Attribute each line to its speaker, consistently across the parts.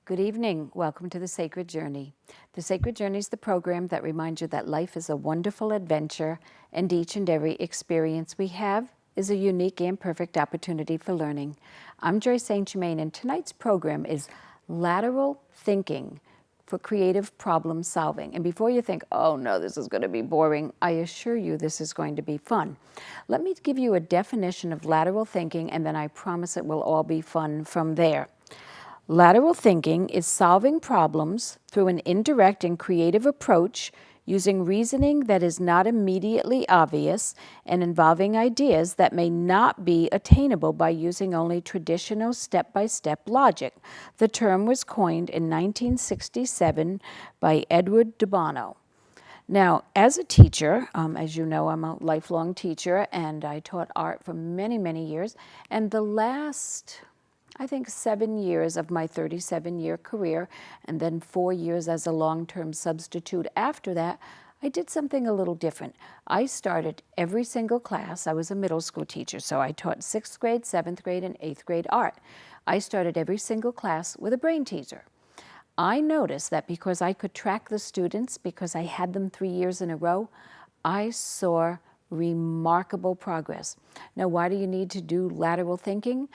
Speaker 1: Good evening. Welcome to The Sacred Journey. The Sacred Journey is the program that reminds you that life is a wonderful adventure and each and every experience we have is a unique and perfect opportunity for learning. I'm Joyce St. Germaine, and tonight's program is Lateral Thinking for Creative Problem Solving. And before you think, oh no, this is going to be boring, I assure you this is going to be fun. Let me give you a definition of lateral thinking, and then I promise it will all be fun from there. Lateral thinking is solving problems through an indirect and creative approach using reasoning that is not immediately obvious and involving ideas that may not be attainable by using only traditional step-by-step logic. The term was coined in 1967 by Edward de Bono. Now, as a teacher, as you know, I'm a lifelong teacher, and I taught art for many, many years, and the last, I think, 7 years of my 37-year career, and then 4 years as a long-term substitute after that, I did something a little different. I started every single class. I was a middle school teacher, so I taught 6th grade, 7th grade, and 8th grade art. I started every single class with a brain teaser. I noticed that because I could track the students, because I had them 3 years in a row, I saw remarkable progress. Now, why do you need to do lateral thinking?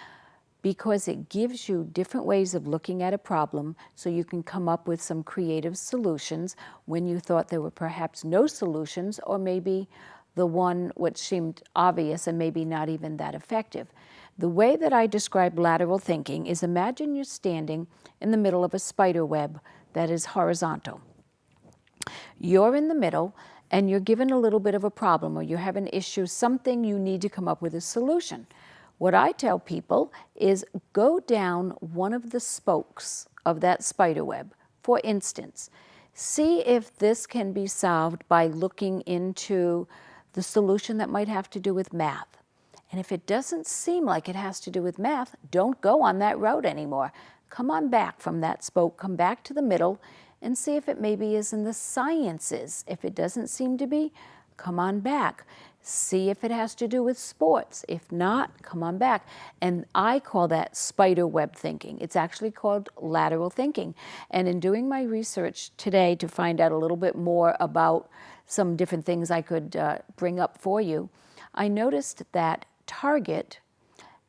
Speaker 1: Because it gives you different ways of looking at a problem so you can come up with some creative solutions when you thought there were perhaps no solutions, or maybe the one which seemed obvious and maybe not even that effective. The way that I describe lateral thinking is, imagine you're standing in the middle of a spider web that is horizontal. You're in the middle and you're given a little bit of a problem, or you have an issue, something you need to come up with a solution. What I tell people is go down one of the spokes of that spider web. For instance, see if this can be solved by looking into the solution that might have to do with math. And if it doesn't seem like it has to do with math, don't go on that road anymore. Come on back from that spoke, come back to the middle, and see if it maybe is in the sciences. If it doesn't seem to be, come on back. See if it has to do with sports. If not, come on back. And I call that spider web thinking. It's actually called lateral thinking. And in doing my research today to find out a little bit more about some different things I could bring up for you, I noticed that Target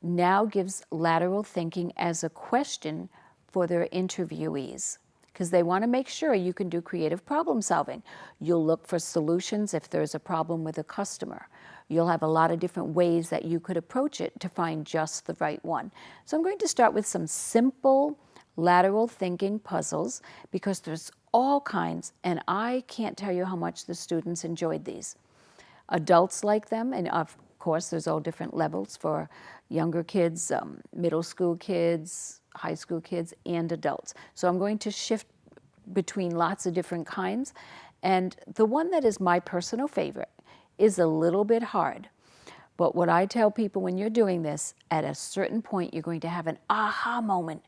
Speaker 1: now gives lateral thinking as a question for their interviewees, because they want to make sure you can do creative problem solving. You'll look for solutions if there's a problem with a customer. You'll have a lot of different ways that you could approach it to find just the right one. So I'm going to start with some simple lateral thinking puzzles, because there's all kinds, and I can't tell you how much the students enjoyed these. Adults like them, and of course there's all different levels for younger kids, middle school kids, high school kids, and adults. So I'm going to shift between lots of different kinds. And the one that is my personal favorite is a little bit hard. But what I tell people when you're doing this, at a certain point, you're going to have an aha moment.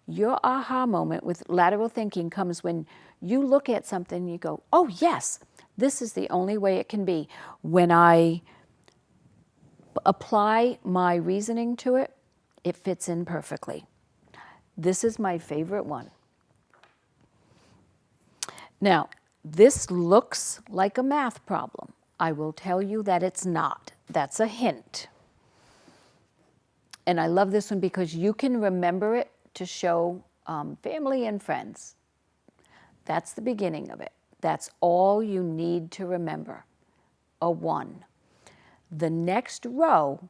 Speaker 1: Your aha moment with lateral thinking comes when you look at something and you go, oh yes, this is the only way it can be. When I apply my reasoning to it, it fits in perfectly. This is my favorite one. Now, this looks like a math problem. I will tell you that it's not. That's a hint. And I love this one because you can remember it to show family and friends. That's the beginning of it. That's all you need to remember, a 1. The next row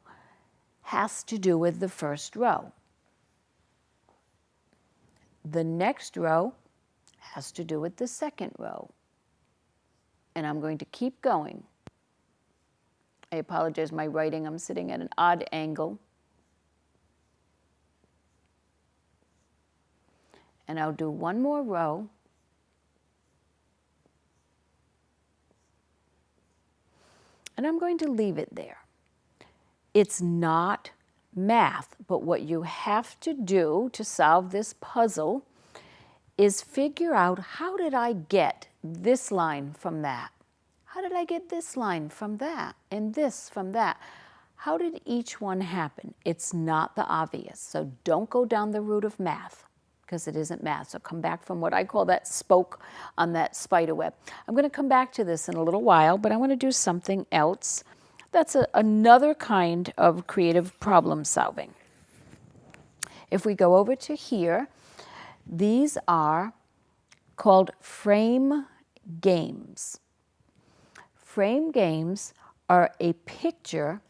Speaker 1: has to do with the first row. The next row has to do with the second row. And I'm going to keep going. I apologize, my writing, I'm sitting at an odd angle. And I'll do one more row. And I'm going to leave it there. It's not math, but what you have to do to solve this puzzle is figure out, how did I get this line from that? How did I get this line from that? And this from that? How did each one happen? It's not the obvious, so don't go down the route of math. because it isn't math. So come back from what I call that spoke on that spider web. I'm going to come back to this in a little while, but I want to do something else. That's another kind of creative problem solving. If we go over to here, these are called frame games. Frame games are a picture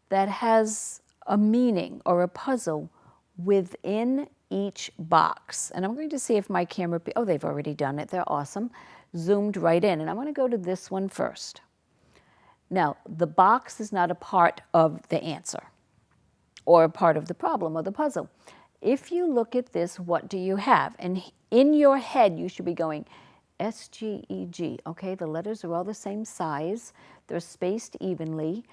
Speaker 1: that has a meaning or a puzzle within each box. And I'm going to see if my camera, oh, they've already done it. They're awesome. Zoomed right in. And I want to go to this one first. Now, the box is not a part of the answer or a part of the problem or the puzzle. If you look at this, what do you have? And in your head, you should be going, S-G-E-G. Okay, the letters are all the same size. They're spaced evenly.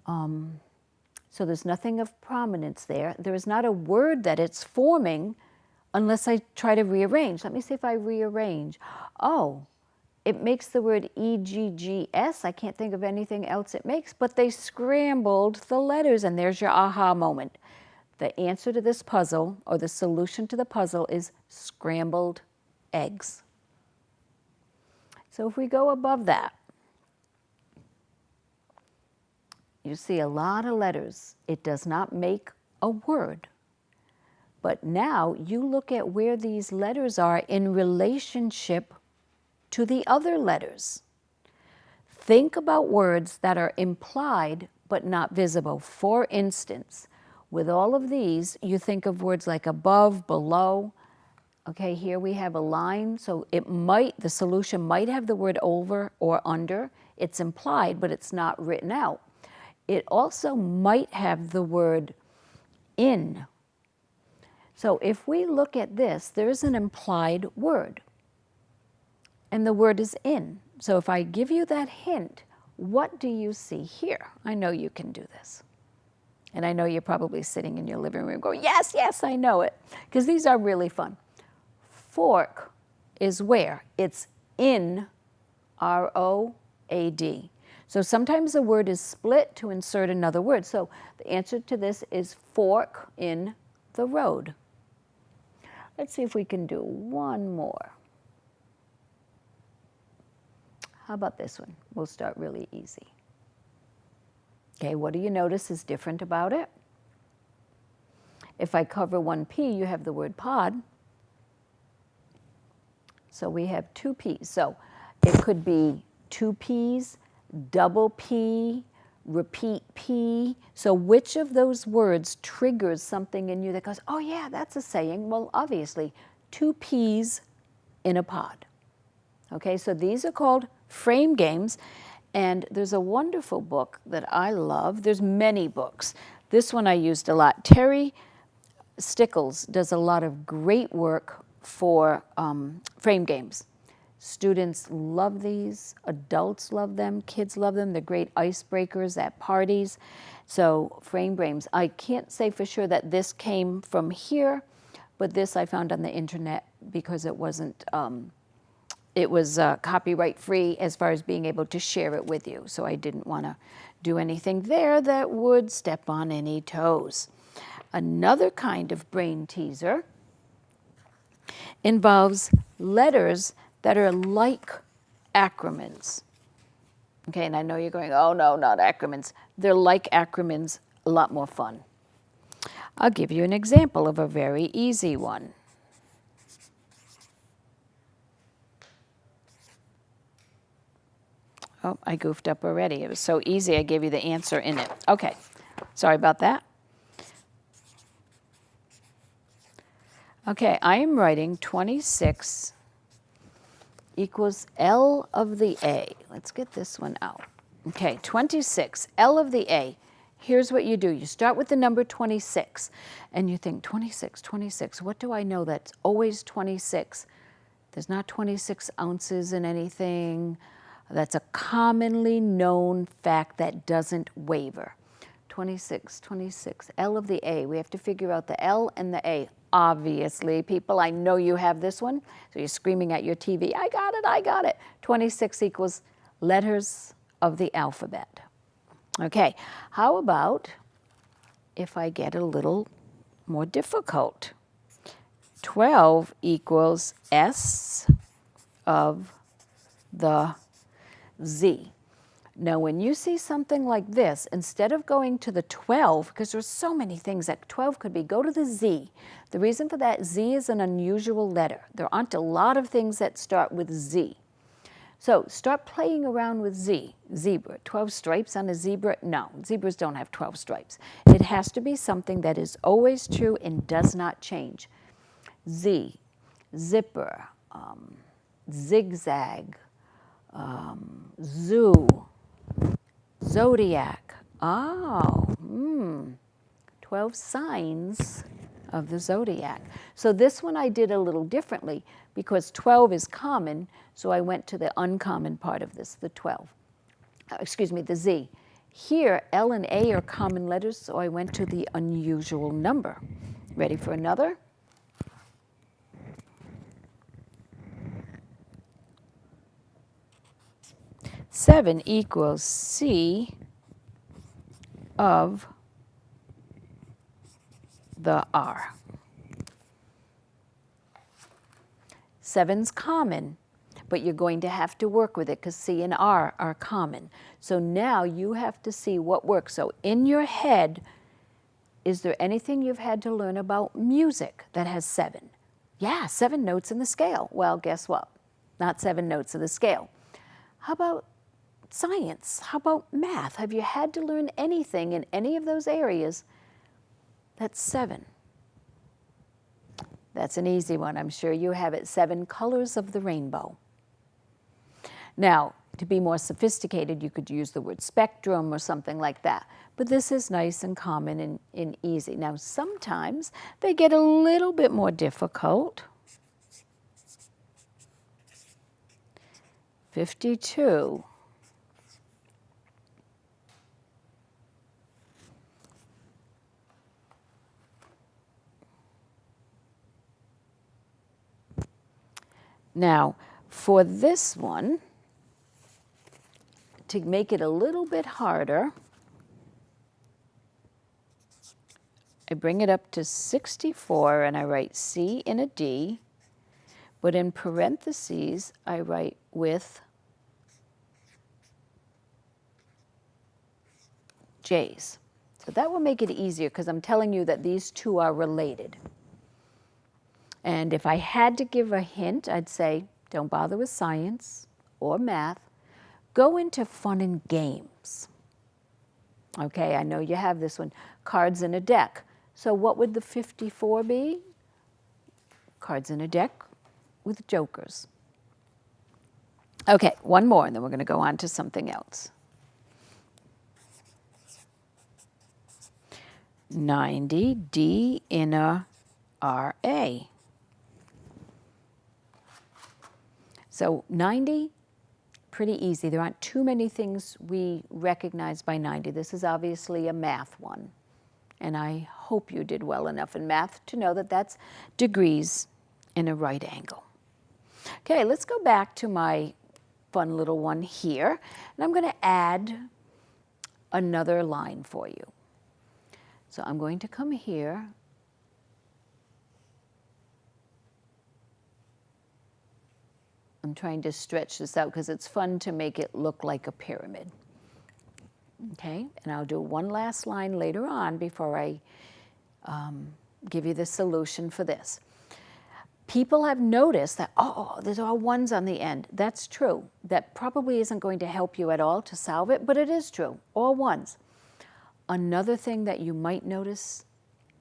Speaker 1: So there's nothing of prominence there. There is not a word that it's forming unless I try to rearrange. Let me see if I rearrange. Oh, it makes the word E-G-G-S. I can't think of anything else it makes, but they scrambled the letters, and there's your aha moment. The answer to this puzzle, or the solution to the puzzle, is scrambled eggs. So if we go above that, you see a lot of letters. It does not make a word. But now you look at where these letters are in relationship to the other letters. Think about words that are implied but not visible. For instance, with all of these, you think of words like above, below. Okay, here we have a line, so the solution might have the word over or under. It's implied, but it's not written out. It also might have the word in. So if we look at this, there's an implied word, and the word is in. So if I give you that hint, what do you see here? I know you can do this. And I know you're probably sitting in your living room going, yes, yes, I know it, because these are really fun. Fork is where? It's in, R-O-A-D. So sometimes a word is split to insert another word. So the answer to this is fork in the road. Let's see if we can do one more. How about this one? We'll start really easy. Okay, what do you notice is different about it? If I cover one P, you have the word pod. So we have two P's. So it could be two P's, double P, repeat P. So which of those words triggers something in you that goes, oh yeah, that's a saying? Well, obviously, two P's in a pod. Okay, so these are called frame games. And there's a wonderful book that I love. There's many books. This one I used a lot. Terry Stickles does a lot of great work for frame games. Students love these, adults love them, kids love them. They're great icebreakers at parties. So frame games. I can't say for sure that this came from here, but this I found on the internet because it wasn't, it was copyright free as far as being able to share it with you. So I didn't want to do anything there that would step on any toes. Another kind of brain teaser involves letters that are like acronyms. Okay, and I know you're going, oh no, not acronyms. They're like acronyms, a lot more fun. I'll give you an example of a very easy one. Oh, I goofed up already. It was so easy, I gave you the answer in it. Okay, sorry about that. Okay, I am writing 26 equals L of the A. Let's get this one out. Okay, 26, L of the A. Here's what you do. You start with the number 26, and you think, 26, 26. What do I know that's always 26? There's not 26 ounces in anything. That's a commonly known fact that doesn't waver. 26, 26, L of the A. We have to figure out the L and the A. Obviously, people, I know you have this one, so you're screaming at your TV, I got it, I got it. 26 equals letters of the alphabet. Okay, how about if I get a little more difficult? 12 equals S of the Z. Now, when you see something like this, instead of going to the 12, because there's so many things that 12 could be, go to the Z. The reason for that, Z is an unusual letter. There aren't a lot of things that start with Z. So start playing around with Z. Zebra, 12 stripes on a zebra? No, zebras don't have 12 stripes. It has to be something that is always true and does not change. Z, zipper, zigzag, zoo, zodiac. Oh, 12 signs of the zodiac. So this one I did a little differently because 12 is common, so I went to the uncommon part of this, the 12. The Z. Here, L and A are common letters, so I went to the unusual number. Ready for another? Seven equals C of the R. Seven's common, but you're going to have to work with it because C and R are common. So now you have to see what works. So in your head, is there anything you've had to learn about music that has 7? Yeah, 7 notes in the scale. Well, guess what? Not 7 notes in the scale. How about science? How about math? Have you had to learn anything in any of those areas that's 7? That's an easy one. I'm sure you have it. 7 colors of the rainbow. Now, to be more sophisticated, you could use the word spectrum or something like that. But this is nice and common and easy. Now, sometimes they get a little bit more difficult. 52. Now, for this one, to make it a little bit harder, I bring it up to 64 and I write C in a D, but in parentheses, I write with J's. So that will make it easier because I'm telling you that these two are related. And if I had to give a hint, I'd say don't bother with science or math. Go into fun and games. Okay, I know you have this one, cards in a deck. So what would the 54 be? Cards in a deck with jokers. Okay, one more, and then we're going to go on to something else. 90, D in a RA. So 90, pretty easy. There aren't too many things we recognize by 90. This is obviously a math one. And I hope you did well enough in math to know that that's degrees in a right angle. Okay, let's go back to my fun little one here. And I'm going to add another line for you. So I'm going to come here. I'm trying to stretch this out because it's fun to make it look like a pyramid. Okay, and I'll do one last line later on before I give you the solution for this. People have noticed that, oh, there's all ones on the end. That's true. That probably isn't going to help you at all to solve it, but it is true, all ones. Another thing that you might notice,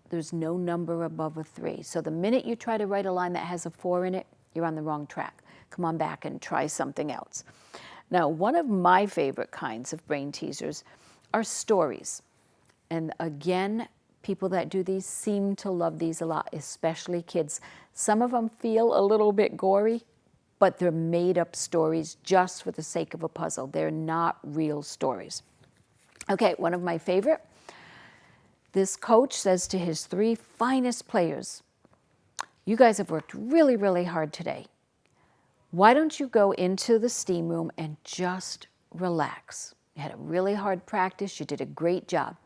Speaker 1: there's no number above a 3. So the minute you try to write a line that has a 4 in it, you're on the wrong track. Come on back and try something else. Now, one of my favorite kinds of brain teasers are stories. And again, people that do these seem to love these a lot, especially kids. Some of them feel a little bit gory, but they're made up stories just for the sake of a puzzle. They're not real stories. Okay, one of my favorite. This coach says to his 3 finest players, you guys have worked really, really hard today. Why don't you go into the steam room and just relax? You had a really hard practice. You did a great job.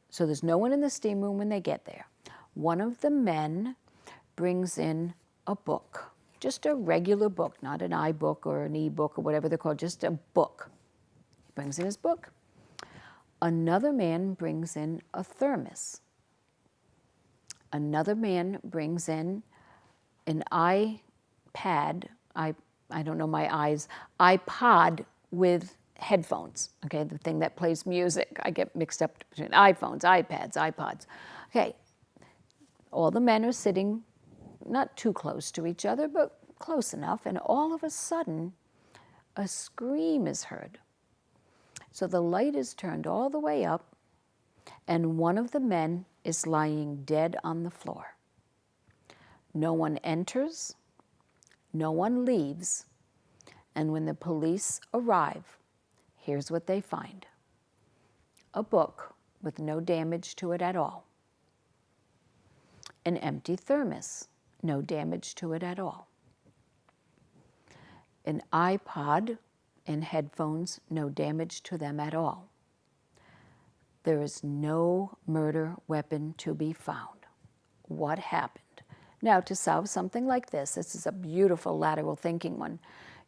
Speaker 1: So there's no one in the steam room when they get there. One of the men brings in a book, just a regular book, not an iBook or an e-book or whatever they're called, just a book. He brings in his book. Another man brings in a thermos. Another man brings in an iPad, I don't know my eyes, iPod with headphones, okay, the thing that plays music. I get mixed up between iPhones, iPads, iPods. Okay, all the men are sitting not too close to each other, but close enough, and all of a sudden, a scream is heard. So the light is turned all the way up, and one of the men is lying dead on the floor. No one enters, no one leaves, and when the police arrive, here's what they find. A book with no damage to it at all. An empty thermos, no damage to it at all. An iPod and headphones, no damage to them at all. There is no murder weapon to be found. What happened? Now, to solve something like this is a beautiful lateral thinking one,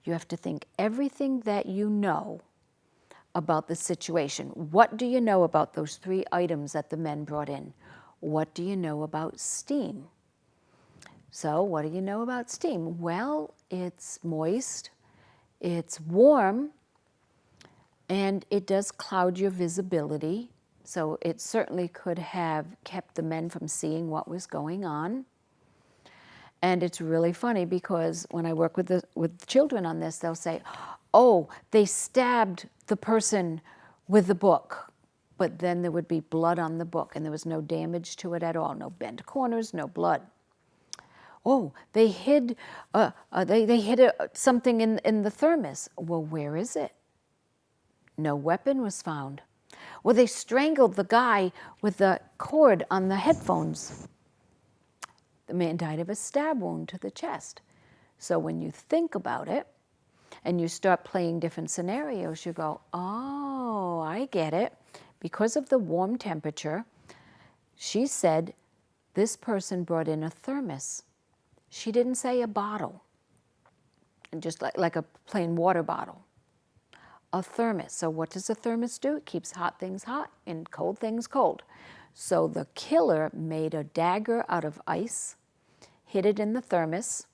Speaker 1: you have to think everything that you know about the situation. What do you know about those 3 items that the men brought in? What do you know about steam? So what do you know about steam? Well, it's moist, it's warm, and it does cloud your visibility. So it certainly could have kept the men from seeing what was going on. And it's really funny because when I work with children on this, they'll say, oh, they stabbed the person with the book. But then there would be blood on the book, and there was no damage to it at all. No bent corners, no blood. Oh, they hid something in the thermos. Well, where is it? No weapon was found. Well, they strangled the guy with the cord on the headphones. The man died of a stab wound to the chest. So when you think about it and you start playing different scenarios, you go, oh, I get it. Because of the warm temperature, she said this person brought in a thermos. She didn't say a bottle, just like a plain water bottle. A thermos. So what does a thermos do? It keeps hot things hot and cold things cold. So the killer made a dagger out of ice, hid it in the thermos,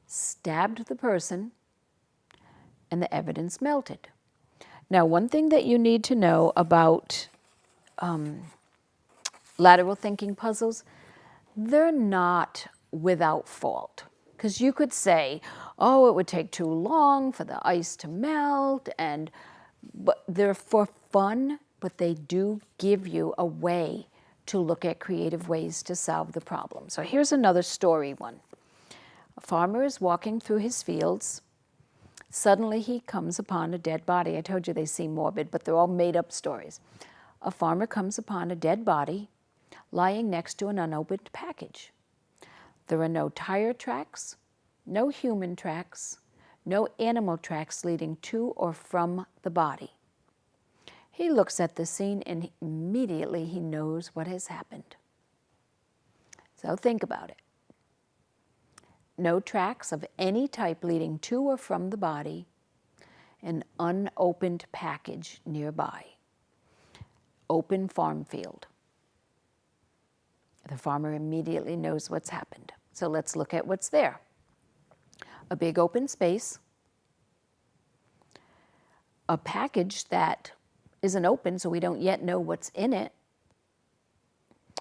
Speaker 1: stabbed the person, and the evidence melted. Now, one thing that you need to know about lateral thinking puzzles, they're not without fault. Because you could say, oh, it would take too long for the ice to melt, but they're for fun, but they do give you a way to look at creative ways to solve the problem. So here's another story one. A farmer is walking through his fields. Suddenly he comes upon a dead body. I told you they seem morbid, but they're all made-up stories. A farmer comes upon a dead body lying next to an unopened package. There are no tire tracks, no human tracks, no animal tracks leading to or from the body. He looks at the scene and immediately he knows what has happened. So think about it. No tracks of any type leading to or from the body, an unopened package nearby. Open farm field. The farmer immediately knows what's happened. So let's look at what's there. A big open space, a package that isn't open, so we don't yet know what's in it,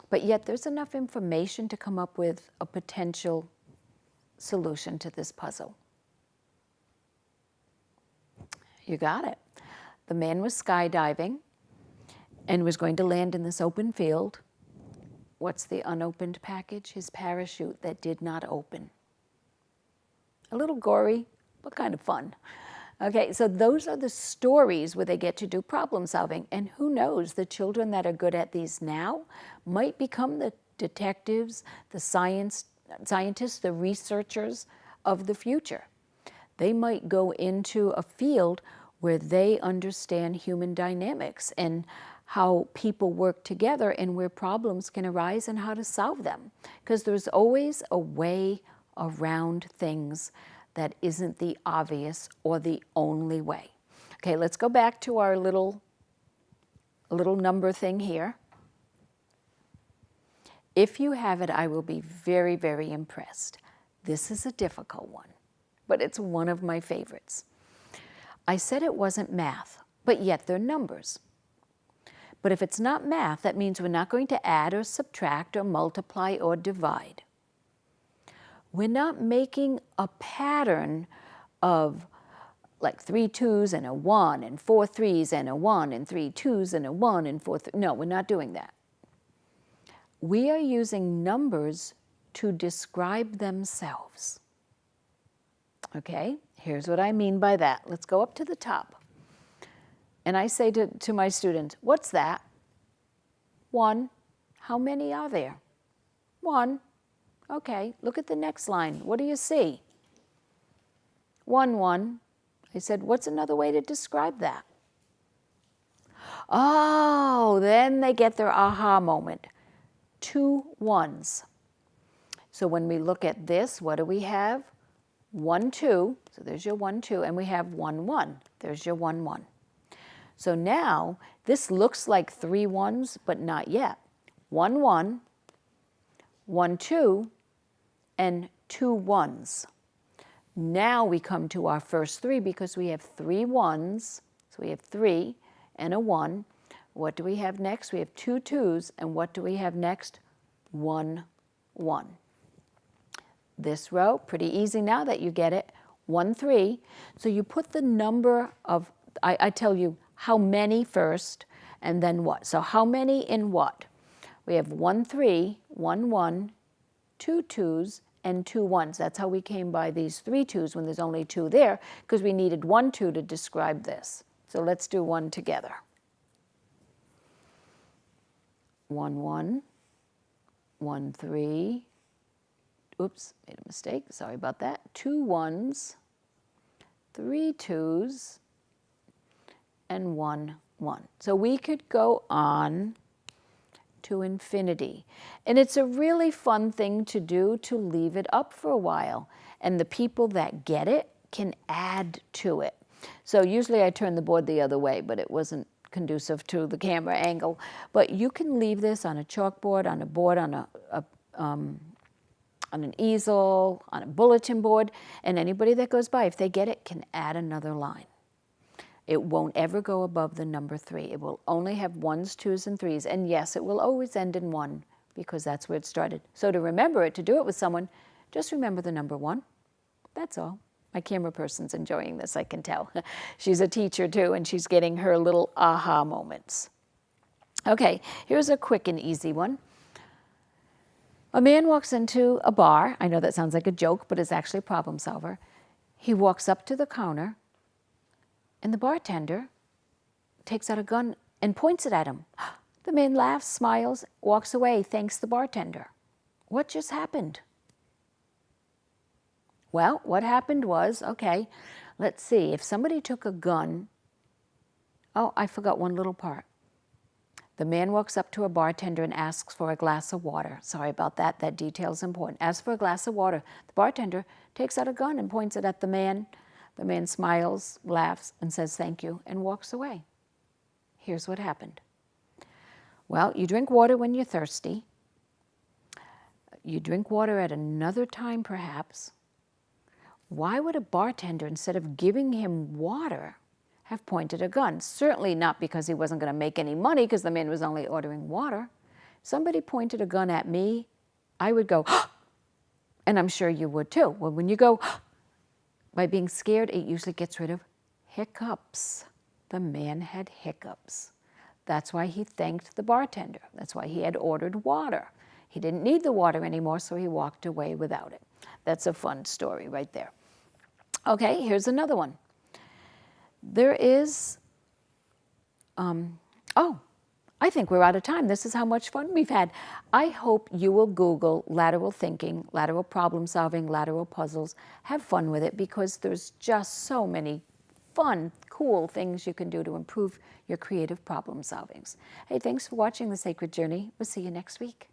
Speaker 1: but yet there's enough information to come up with a potential solution to this puzzle. You got it. The man was skydiving and was going to land in this open field. What's the unopened package? His parachute that did not open. A little gory, but kind of fun. Okay, so those are the stories where they get to do problem solving. And who knows, the children that are good at these now might become the detectives, the scientists, the researchers of the future. They might go into a field where they understand human dynamics and how people work together and where problems can arise and how to solve them. Because there's always a way around things that isn't the obvious or the only way. Okay, let's go back to our little number thing here. If you have it, I will be very, very impressed. This is a difficult one, but it's one of my favorites. I said it wasn't math, but yet they're numbers. But if it's not math, that means we're not going to add or subtract or multiply or divide. We're not making a pattern of like 3 2s and a 1 and 4 3s and a 1 and 3 2s and a 1 and 4 3. No, we're not doing that. We are using numbers to describe themselves. Okay, here's what I mean by that. Let's go up to the top. And I say to my students, what's that? 1. How many are there? 1. Okay, look at the next line. What do you see? 1 1. I said, what's another way to describe that? Oh, then they get their aha moment. 2 1s. So when we look at this, what do we have? 1 2. So there's your 1 2, and we have 1 1. There's your 1 1. So now this looks like 3 1s, but not yet. 1 1, 1 2, and 2 1s. Now we come to our first 3 because we have 3 1s. So we have 3 and a 1. What do we have next? We have 2 2s, and what do we have next? 1 1. This row, pretty easy now that you get it, 1 3. So you put the number of, I tell you how many first, and then what. So how many in what? We have 1 3, 1 1, 2 2s, and 2 1s. That's how we came by these 3 2s when there's only 2 there, because we needed 1 2 to describe this. So let's do 1 together. 1 1, 1 3, oops, made a mistake, sorry about that. 2 1s, 3 2s, and 1 1. So we could go on to infinity. And it's a really fun thing to do, to leave it up for a while. And the people that get it can add to it. So usually I turn the board the other way, but it wasn't conducive to the camera angle. But you can leave this on a chalkboard, on a board, on an easel, on a bulletin board, and anybody that goes by, if they get it, can add another line. It won't ever go above the number 3. It will only have 1s, 2s, and 3s. And yes, it will always end in 1 because that's where it started. So to remember it, to do it with someone, just remember the number 1. That's all. My camera person's enjoying this, I can tell. She's a teacher too, and she's getting her little aha moments. Okay, here's a quick and easy one. A man walks into a bar. I know that sounds like a joke, but it's actually a problem solver. He walks up to the counter, and the bartender takes out a gun and points it at him. The man laughs, smiles, walks away, thanks the bartender. What just happened? Well, what happened was, okay, let's see. If somebody took a gun, oh, I forgot one little part. The man walks up to a bartender and asks for a glass of water. Sorry about that. That detail's important. Asks for a glass of water. The bartender takes out a gun and points it at the man. The man smiles, laughs, and says thank you, and walks away. Here's what happened. Well, you drink water when you're thirsty. You drink water at another time, perhaps. Why would a bartender, instead of giving him water, have pointed a gun? Certainly not because he wasn't going to make any money, because the man was only ordering water. Somebody pointed a gun at me, I would go, and I'm sure you would too. Well, when you go, by being scared, it usually gets rid of hiccups. The man had hiccups. That's why he thanked the bartender. That's why he had ordered water. He didn't need the water anymore, so he walked away without it. That's a fun story right there. Okay, here's another one. There is, oh, I think we're out of time. This is how much fun we've had. I hope you will Google lateral thinking, lateral problem solving, lateral puzzles. Have fun with it because there's just so many fun, cool things you can do to improve your creative problem solvings. Hey, thanks for watching The Sacred Journey. We'll see you next week.